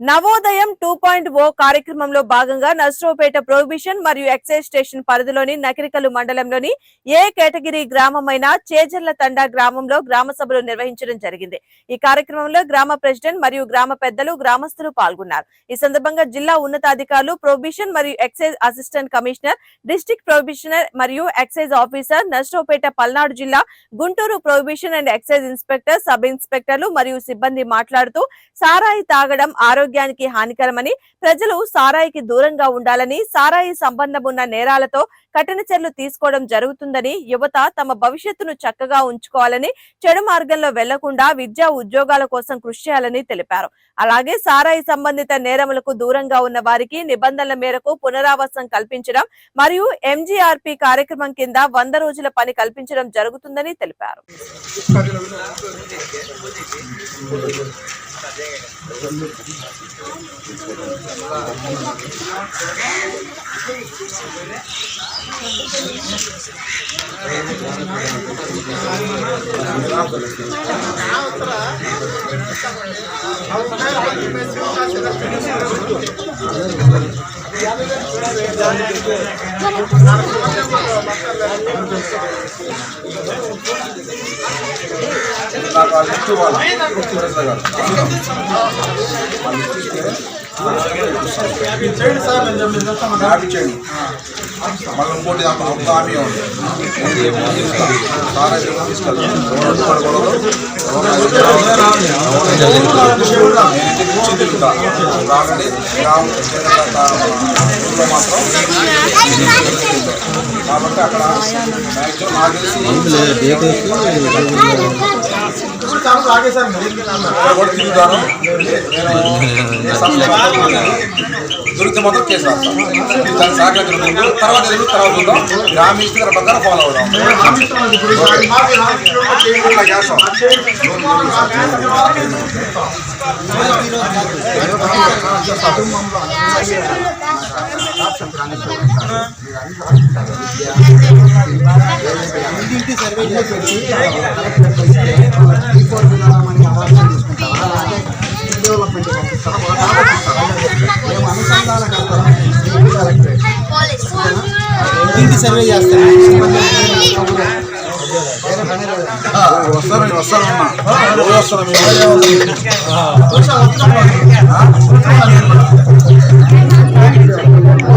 నవోదయం 2.0 కార్యక్రమంలో భాగంగా నర్సరావుపేట ప్రొహిబిషన్ మరియు ఎక్సైజ్ స్టేషన్ పరిధిలోని నకిరికల్లు మండలంలోని ఏ కేటగిరీ గ్రామమైన చేజర్ల తండా గ్రామంలో గ్రామ సభలు నిర్వహించడం జరిగింది. ఈ కార్యక్రమంలో గ్రామ ప్రెసిడెంట్ మరియు గ్రామ పెద్దలు గ్రామస్తులు పాల్గొన్నారు. ఈ సందర్భంగా జిల్లా ఉన్నతాధికారులు, ప్రొహిబిషన్ మరియు excise assistant commissioner, district prohibitioner మరియు ఎక్సైజ్ ఆఫీసర్, నర్సరావుపేట, పల్నాడు జిల్లా, Guntur prohibition and excise inspector, sub ఇన్స్పెక్టర్లు మరియు సిబ్బంది మాట్లాడుతూ సారాయి తాగడం ఆరోగ్యానికి హానికరమని, ప్రజలు సారాయికి దూరంగా ఉండాలని, సారాయి సంబంధం ఉన్న నేరాలతో కఠిన చర్యలు తీసుకోవడం జరుగుతుందని, యువత తమ భవిష్యత్తును చక్కగా ఉంచుకోవాలని, చెడు మార్గంలో వెళ్లకుండా విద్యా ఉద్యోగాల కోసం కృషి చేయాలని తెలిపారు. అలాగే సారాయి సంబంధిత నేరములకు దూరంగా ఉన్న వారికి నిబంధనల మేరకు పునరావాసం కల్పించడం మరియు ఎంజీఆర్పీ కార్యక్రమం కింద 100 రోజుల పని కల్పించడం జరుగుతుందని తెలిపారు. మళ్ళీ ఇంకోటి హామీ ఉంది. కాబట్టి అక్కడ దొరికితే మాత్రం కేసు రాస్తాం. దాన్ని సహకరించడం తర్వాత గ్రామీణ ప్రకారం ఫాలో అవుదాం. ఇంటింటి సర్వే చేసి డెవలప్మెంట్ మేము అనుసంధాన ఇంటింటి సర్వే చేస్తాం. వస్తారన్నా